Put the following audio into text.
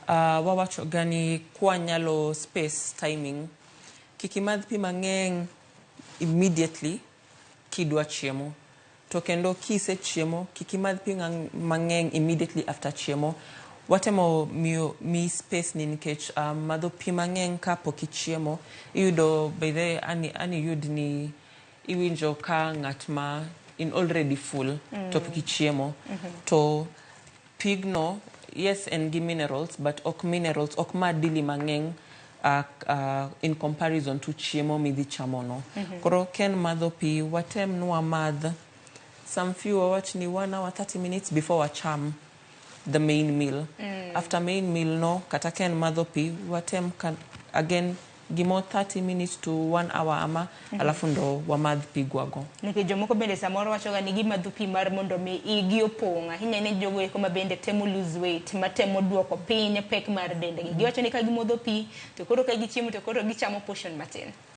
wawacho gani kwa nyalo space timing kikimadh pi mang'eny immediately kidwa chiemo to kendo kise chiemo kikimadh pi mang'eny immediately after chiemo watemo mi space ni nikech madho pi mang'eny kapok ichiemo iyudo bedhe ani yud ni iwinjo ka ng'at ma in already full to pok ichiemo to pigno yes en gi minerals but minerals ok madili mang'eny in comparison to chiemo midhi chamo no koro ken madho pi watem nwa madh some few wawach ni 1 hour 30 minutes before wacham the main meal after main meal no kata ken madho pi watem again gimo 30 minutes to 1 hour ama alafu ndo wamadh pigwago nikech jomoko bende samoro wacho ga ni gimadho pi mar mondo mi igi opong' ahinya ne jogo eko ma bende temo lose weight matemo duoko piny pek mar dendgi giwacho ni ka gimodho pi to koro ka gichiemo to koro gichamo portion matin